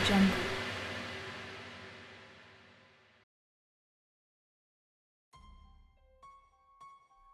Jungle.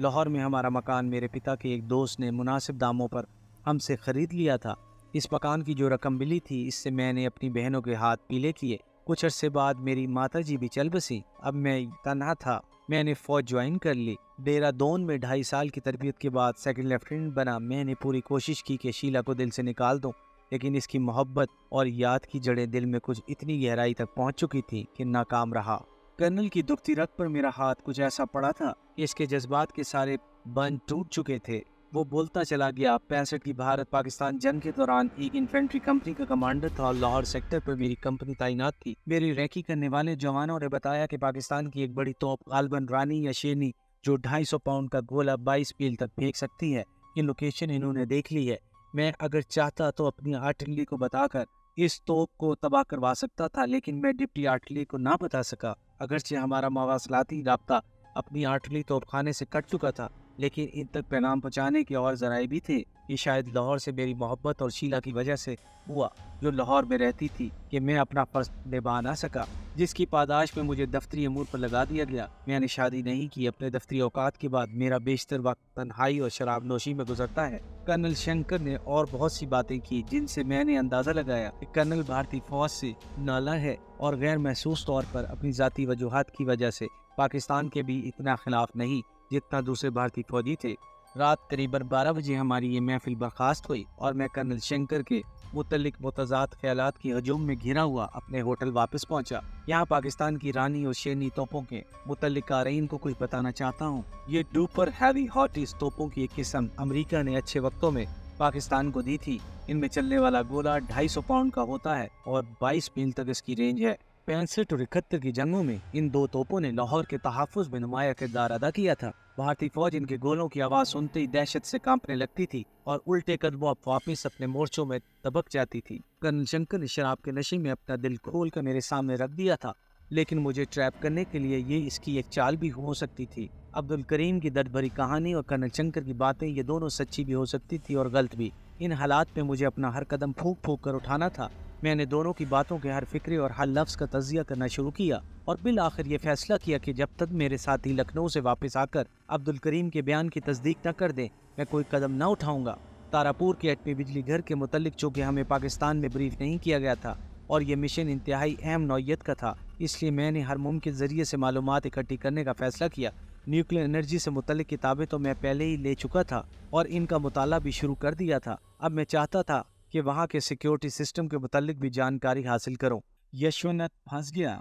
Lahore میں ہمارا مکان میرے پتا کے ایک دوست نے مناسب داموں پر ہم سے خرید لیا تھا۔ اس مکان کی جو رقم ملی تھی اس سے میں نے اپنی بہنوں کے ہاتھ پیلے کیے۔ کچھ عرصے بعد میری ماتا جی بھی چل بسی۔ اب میں تنہا تھا۔ میں نے فوج جوائن کر لی۔ ڈیرہ دون میں 2.5 سال کی تربیت کے بعد سیکنڈ لیفٹیننٹ بنا۔ میں نے پوری کوشش کی کہ شیلا کو دل سے نکال دوں، لیکن اس کی محبت اور یاد کی جڑیں دل میں کچھ اتنی گہرائی تک پہنچ چکی تھی کہ ناکام رہا۔ کرنل کی دکھتی رگ پر میرا ہاتھ کچھ ایسا پڑا تھا کہ اس کے جذبات کے سارے بند ٹوٹ چکے تھے۔ وہ بولتا چلا گیا۔ 65 کی بھارت پاکستان جنگ کے دوران ایک انفینٹری کمپنی کا کمانڈر تھا اور لاہور سیکٹر پر میری کمپنی تعینات تھی۔ میری ریکی کرنے والے جوانوں نے بتایا کہ پاکستان کی ایک بڑی توپ غالباً رانی یا شیرنی جو 250 پاؤنڈ کا گولہ 22 میل تک پھینک سکتی ہے، یہ لوکیشن انہوں نے دیکھ لی ہے۔ میں اگر چاہتا تو اپنی آرٹلری کو بتا کر اس توپ کو تباہ کروا سکتا تھا، لیکن میں ڈپٹی آرٹلری کو نہ بتا سکا۔ اگرچہ ہمارا مواصلاتی رابطہ اپنی آرٹلری توپ خانے سے کٹ چکا تھا، لیکن ان تک پیغام پہنچانے کے اور ذرائع بھی تھے۔ یہ شاید لاہور سے میری محبت اور شیلا کی وجہ سے ہوا، جو لاہور میں رہتی تھی، کہ میں اپنا فرض نبھا نہ سکا، جس کی پاداش میں مجھے دفتری امور پر لگا دیا گیا۔ میں نے شادی نہیں کی۔ اپنے دفتری اوقات کے بعد میرا بیشتر وقت تنہائی اور شراب نوشی میں گزرتا ہے۔ کرنل شنکر نے اور بہت سی باتیں کی جن سے میں نے اندازہ لگایا کہ کرنل بھارتی فوج سے نالا ہے اور غیر محسوس طور پر اپنی ذاتی وجوہات کی وجہ سے پاکستان کے بھی اتنا خلاف نہیں جتنا دوسرے بھارتی فوجی تھے۔ رات قریب 12 بجے ہماری یہ محفل برخاست ہوئی اور میں کرنل شنکر کے متعلق متضاد خیالات کی ہجوم میں گھرا ہوا اپنے ہوٹل واپس پہنچا۔ یہاں پاکستان کی رانی اور شیرنی توپوں کے متعلق قارئین کو کچھ بتانا چاہتا ہوں۔ یہ ڈوپر ہیوی ہارٹیز توپوں کی ایک قسم امریکہ نے اچھے وقتوں میں پاکستان کو دی تھی۔ ان میں چلنے والا گولہ 250 پاؤنڈ کا ہوتا ہے اور 22 میل تک اس کی رینج ہے۔ 65 اور 71 کی جنگوں میں ان دو توپوں نے لاہور کے تحفظ میں نمایاں کردار ادا کیا تھا۔ بھارتی فوج ان کے گولوں کی آواز سنتے ہی دہشت سے کانپنے لگتی تھی اور الٹے قدموں اب واپس اپنے مورچوں میں دبک جاتی تھی۔ کرنل شنکر نے شراب کے نشے میں اپنا دل کھول کر میرے سامنے رکھ دیا تھا، لیکن مجھے ٹریپ کرنے کے لیے یہ اس کی ایک چال بھی ہو سکتی تھی۔ عبد الکریم کی درد بھری کہانی اور کرنل شنکر کی باتیں، یہ دونوں سچی بھی ہو سکتی تھی اور غلط بھی۔ ان حالات میں مجھے اپنا ہر قدم پھونک پھونک کر اٹھانا تھا۔ میں نے دونوں کی باتوں کے ہر فکرے اور ہر لفظ کا تجزیہ کرنا شروع کیا اور بالآخر یہ فیصلہ کیا کہ جب تک میرے ساتھی لکھنؤ سے واپس آ کر عبد الکریم کے بیان کی تصدیق نہ کر دیں، میں کوئی قدم نہ اٹھاؤں گا۔ تاراپور کے ایٹمی بجلی گھر کے متعلق چونکہ ہمیں پاکستان میں بریف نہیں کیا گیا تھا اور یہ مشن انتہائی اہم نوعیت کا تھا، اس لیے میں نے ہر ممکن ذریعے سے معلومات اکٹھی کرنے کا فیصلہ کیا۔ نیوکلیر انرجی سے متعلق کتابیں تو میں پہلے ہی لے چکا تھا اور ان کا مطالعہ بھی شروع کر دیا تھا۔ اب میں چاہتا تھا کہ وہاں کے سیکیورٹی سسٹم کے متعلق بھی جانکاری حاصل کروں۔ یشونت پھنس گیا۔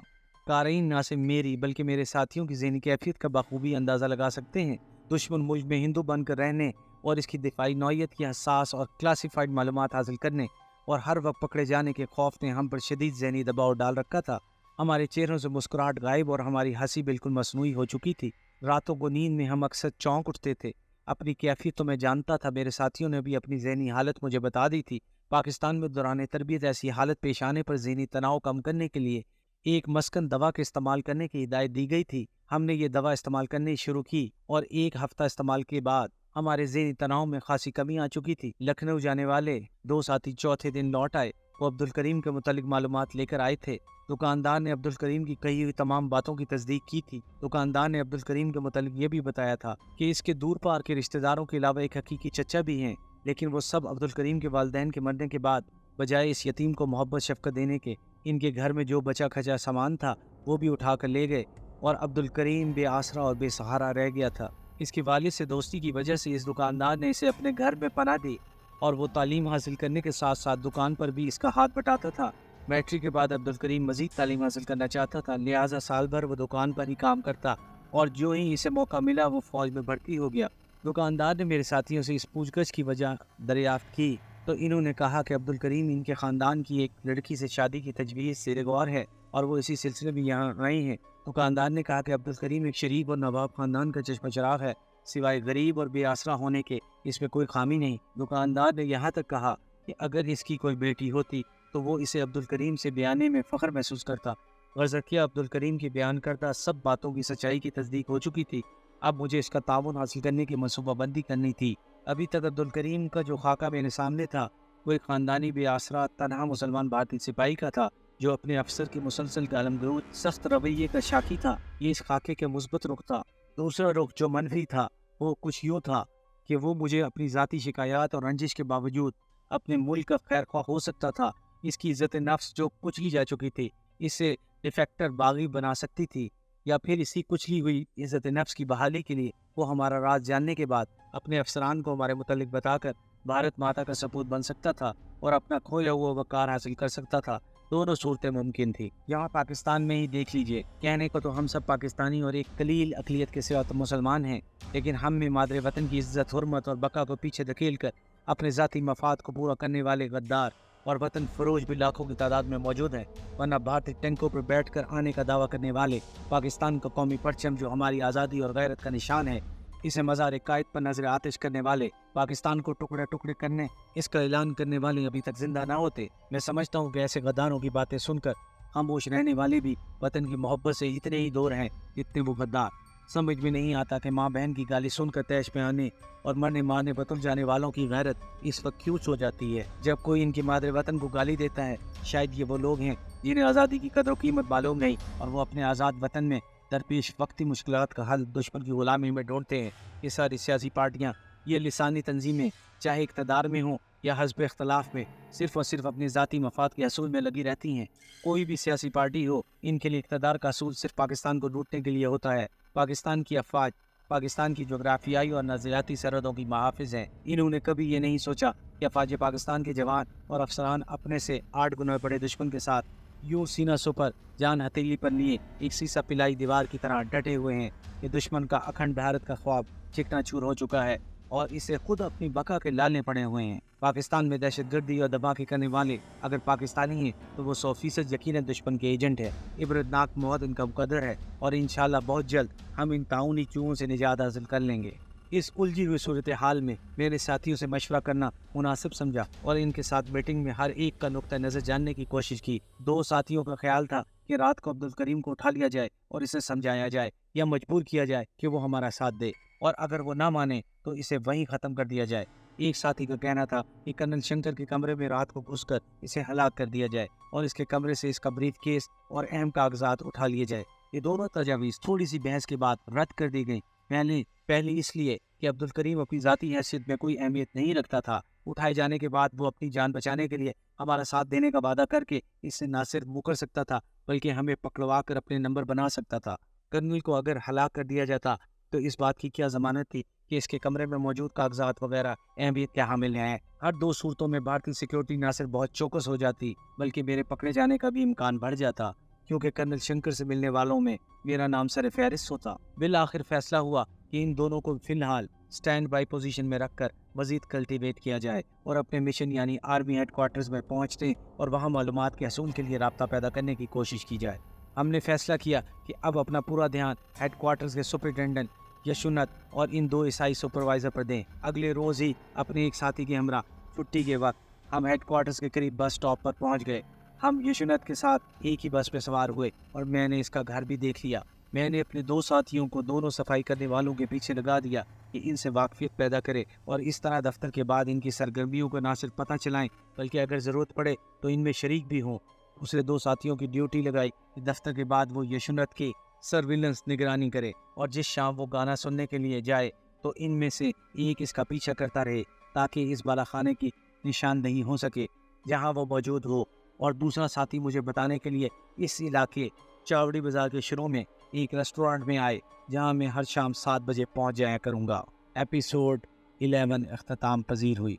قارئین نہ صرف میری بلکہ میرے ساتھیوں کی ذہنی کیفیت کا بخوبی اندازہ لگا سکتے ہیں۔ دشمن ملک میں ہندو بن کر رہنے اور اس کی دفاعی نوعیت کی حساس اور کلاسیفائڈ معلومات حاصل کرنے اور ہر وقت پکڑے جانے کے خوف نے ہم پر شدید ذہنی دباؤ ڈال رکھا تھا۔ ہمارے چہروں سے مسکراہٹ غائب اور ہماری ہنسی بالکل مصنوعی ہو چکی تھی۔ راتوں کو نیند میں ہم اکثر چونک اٹھتے تھے۔ اپنی کیفیت تو میں جانتا تھا، میرے ساتھیوں نے بھی اپنی ذہنی حالت مجھے بتا دی تھی۔ پاکستان میں دوران تربیت ایسی حالت پیش آنے پر ذہنی تناؤ کم کرنے کے لیے ایک مسکن دوا کے استعمال کرنے کی ہدایت دی گئی تھی۔ ہم نے یہ دوا استعمال کرنی شروع کی اور 1 ہفتہ استعمال کے بعد ہمارے ذہنی تناؤ میں خاصی کمی آ چکی تھی۔ لکھنؤ جانے والے 2 ساتھی چوتھے دن لوٹ آئے۔ وہ عبد الکریم کے متعلق معلومات لے کر آئے تھے۔ دکاندار نے عبد الکریم کی کہی ہوئی تمام باتوں کی تصدیق کی تھی۔ دکاندار نے عبد الکریم کے متعلق یہ بھی بتایا تھا کہ اس کے دور پار کے رشتہ داروں کے علاوہ ایک حقیقی چچا بھی ہیں، لیکن وہ سب عبد الکریم کے والدین کے مرنے کے بعد بجائے اس یتیم کو محبت شفقت دینے کے، ان کے گھر میں جو بچا کھچا سامان تھا وہ بھی اٹھا کر لے گئے اور عبد الکریم بے آسرا اور بے سہارا رہ گیا تھا۔ اس کے والد سے دوستی کی وجہ سے اس دکاندار نے اسے اپنے گھر میں پناہ دی اور وہ تعلیم حاصل کرنے کے ساتھ ساتھ دکان پر بھی اس کا ہاتھ بٹاتا تھا۔ میٹرک کے بعد عبد الکریم مزید تعلیم حاصل کرنا چاہتا تھا، لہٰذا سال بھر وہ دکان پر ہی کام کرتا اور جو ہی اسے موقع ملا وہ فوج میں بھرتی ہو گیا۔ دکاندار نے میرے ساتھیوں سے اس پوچھ گچھ کی وجہ دریافت کی تو انہوں نے کہا کہ عبد الکریم ان کے خاندان کی ایک لڑکی سے شادی کی تجویز سے اغواء ہے اور وہ اسی سلسلے میں یہاں رہے ہیں۔ دکاندار نے کہا کہ عبد الکریم ایک شریف اور نواب خاندان کا چشمہ چراغ ہے، سوائے غریب اور بے آسرا ہونے کے اس میں کوئی خامی نہیں۔ دکاندار نے یہاں تک کہا کہ اگر اس کی کوئی بیٹی ہوتی تو وہ اسے عبد الکریم سے بیانے میں فخر محسوس کرتا۔ غرض کیا عبد الکریم کی بیان کردہ سب باتوں کی سچائی کی تصدیق ہو چکی تھی۔ اب مجھے اس کا تعاون حاصل کرنے کی منصوبہ بندی کرنی تھی۔ ابھی تک عبد الکریم کا جو خاکہ میرے سامنے تھا وہ ایک خاندانی بے آسرا تنہا مسلمان بھارتی سپاہی کا تھا جو اپنے افسر کی مسلسل گالمگلوچ سخت رویے کا شاکی تھا۔ یہ اس خاکے کے مثبت رخ تھا۔ دوسرا رخ جو منفی تھا وہ کچھ یوں تھا کہ وہ مجھے اپنی ذاتی شکایات اور رنجش کے باوجود اپنے ملک کا خیر خواہ ہو سکتا تھا۔ اس کی عزت نفس جو کچلی جا چکی تھی اسے ڈیفیکٹر باغی بنا سکتی تھی، یا پھر اسی کچلی ہوئی عزت نفس کی بحالی کے لیے وہ ہمارا راز جاننے کے بعد اپنے افسران کو ہمارے متعلق بتا کر بھارت ماتا کا سپوت بن سکتا تھا اور اپنا کھویا ہوا وقار حاصل کر سکتا تھا۔ دونوں صورتیں ممکن تھی۔ یہاں پاکستان میں ہی دیکھ لیجئے، کہنے کو تو ہم سب پاکستانی اور ایک قلیل اقلیت کے سوا تو مسلمان ہیں، لیکن ہم میں مادر وطن کی عزت، حرمت اور بقا کو پیچھے دھکیل کر اپنے ذاتی مفاد کو پورا کرنے والے غدار اور وطن فروش بھی لاکھوں کی تعداد میں موجود ہیں۔ ورنہ بھارتی ٹینکوں پر بیٹھ کر آنے کا دعویٰ کرنے والے، پاکستان کا قومی پرچم جو ہماری آزادی اور غیرت کا نشان ہے، اسے مزار قائد پر نظر آتش کرنے والے، پاکستان کو ٹکڑے ٹکڑے کرنے اس کا اعلان کرنے والے ابھی تک زندہ نہ ہوتے۔ میں سمجھتا ہوں کہ ایسے غداروں کی باتیں سن کر خاموش رہنے والے بھی وطن کی محبت سے اتنے ہی دور ہیں جتنے وہ غدار۔ سمجھ میں نہیں آتا کہ ماں بہن کی گالی سن کر تیش میں آنے اور مرنے مارنے بتل جانے والوں کی غیرت اس وقت کیوں سو جاتی ہے جب کوئی ان کی مادر وطن کو گالی دیتا ہے۔ شاید یہ وہ لوگ ہیں جنہیں آزادی کی قدر و قیمت معلوم نہیں، اور وہ اپنے آزاد وطن میں درپیش وقتی مشکلات کا حل دشمن کی غلامی میں ڈھونڈتے ہیں۔ یہ ساری سیاسی پارٹیاں، یہ لسانی تنظیمیں، چاہے اقتدار میں ہوں یا حزب اختلاف میں، صرف اور صرف اپنے ذاتی مفاد کے حصول میں لگی رہتی ہیں۔ کوئی بھی سیاسی پارٹی ہو، ان کے لیے اقتدار کا حصول صرف پاکستان کو لوٹنے کے لیے ہوتا ہے۔ پاکستان کی افواج پاکستان کی جغرافیائی اور نظریاتی سرحدوں کی محافظ ہیں۔ انہوں نے کبھی یہ نہیں سوچا کہ افواج پاکستان کے جوان اور افسران اپنے سے 8 گنا بڑے دشمن کے ساتھ یوں سینہ سپر جان ہتھیلی پر لیے ایک سیسا پلائی دیوار کی طرح ڈٹے ہوئے ہیں کہ دشمن کا اکھنڈ بھارت کا خواب چکنا چور ہو چکا ہے اور اسے خود اپنی بقا کے لالے پڑے ہوئے ہیں۔ پاکستان میں دہشت گردی اور دباغی کرنے والے اگر پاکستانی ہیں تو وہ 100% یقیناً دشمن کے ایجنٹ ہے۔ عبرتناک موت ان کا مقدر ہے اور انشاءاللہ بہت جلد ہم ان تعاونی چوہوں سے نجات حاصل کر لیں گے۔ اس الجھی ہوئی صورتحال میں میرے ساتھیوں سے مشورہ کرنا مناسب سمجھا اور ان کے ساتھ میٹنگ میں ہر ایک کا نقطہ نظر جاننے کی کوشش کی۔ 2 ساتھیوں کا خیال تھا کہ رات کو عبدالکریم کو اٹھا لیا جائے اور اسے سمجھایا جائے یا مجبور کیا جائے کہ وہ ہمارا ساتھ دے، اور اگر وہ نہ مانے تو اسے وہیں ختم کر دیا جائے۔ ایک ساتھی کا کہنا تھا کہ کرنل شنکر کے کمرے میں رات کو گھس کر اسے ہلاک کر دیا جائے اور اس کے کمرے سے اس کا بریف کیس اور اہم کاغذات اٹھا لیے جائے۔ یہ دونوں تجاویز تھوڑی سی بحث کے بعد رد کر دی گئیں۔ پہلے اس لیے کہ عبدالکریم اپنی ذاتی حیثیت میں کوئی اہمیت نہیں رکھتا تھا۔ اٹھائے جانے کے بعد وہ اپنی جان بچانے کے لیے ہمارا ساتھ دینے کا وعدہ کر کے اس سے نہ صرف مکر سکتا تھا بلکہ ہمیں پکڑوا کر اپنے نمبر بنا سکتا تھا۔ کرنل کو اگر ہلاک کر دیا جاتا تو اس بات کی کیا ضمانت تھی کہ اس کے کمرے میں موجود کاغذات وغیرہ اہمیت کے حامل ہیں؟ ہر 2 صورتوں میں بھارتی سیکیورٹی نہ صرف بہت چوکس ہو جاتی بلکہ میرے پکڑے جانے کا بھی امکان بڑھ جاتا، کیونکہ کرنل شنکر سے ملنے والوں میں میرا نام سر فہرست ہوتا۔ بالآخر فیصلہ ہوا کہ ان دونوں کو فی الحال سٹینڈ بائی پوزیشن میں رکھ کر مزید کلٹیویٹ کیا جائے اور اپنے مشن یعنی آرمی ہیڈ کوارٹرز میں پہنچنے اور وہاں معلومات کے حصول کے لیے رابطہ پیدا کرنے کی کوشش کی جائے۔ ہم نے فیصلہ کیا کہ اب اپنا پورا دھیان ہیڈ کوارٹرز کے سپرنٹینڈنٹ یشونت اور ان 2 عیسائی سپروائزر پر دیں۔ اگلے روز ہی اپنے ایک ساتھی کے ہمراہ چھٹی کے وقت ہم ہیڈ کوارٹرز کے قریب بس سٹاپ پر پہنچ گئے۔ ہم یشونت کے ساتھ ایک ہی بس پہ سوار ہوئے اور میں نے اس کا گھر بھی دیکھ لیا۔ میں نے اپنے 2 ساتھیوں کو دونوں صفائی کرنے والوں کے پیچھے لگا دیا کہ ان سے واقفیت پیدا کرے اور اس طرح دفتر کے بعد ان کی سرگرمیوں کو نہ صرف پتہ چلائیں بلکہ اگر ضرورت پڑے تو ان میں شریک بھی ہوں۔ دوسرے 2 ساتھیوں کی ڈیوٹی لگائی کہ دفتر کے بعد وہ یشونت کی سرویلنس نگرانی کرے اور جس شام وہ گانا سننے کے لیے جائے تو ان میں سے ایک اس کا پیچھا کرتا رہے تاکہ اس بالا خانے کی نشاندہی ہو سکے جہاں وہ موجود ہو، اور دوسرا ساتھی مجھے بتانے کے لیے اس علاقے چاوڑی بازار کے شروع میں ایک ریسٹورانٹ میں آئے جہاں میں ہر شام 7 بجے پہنچ جایا کروں گا۔ ایپیسوڈ 11 اختتام پذیر ہوئی۔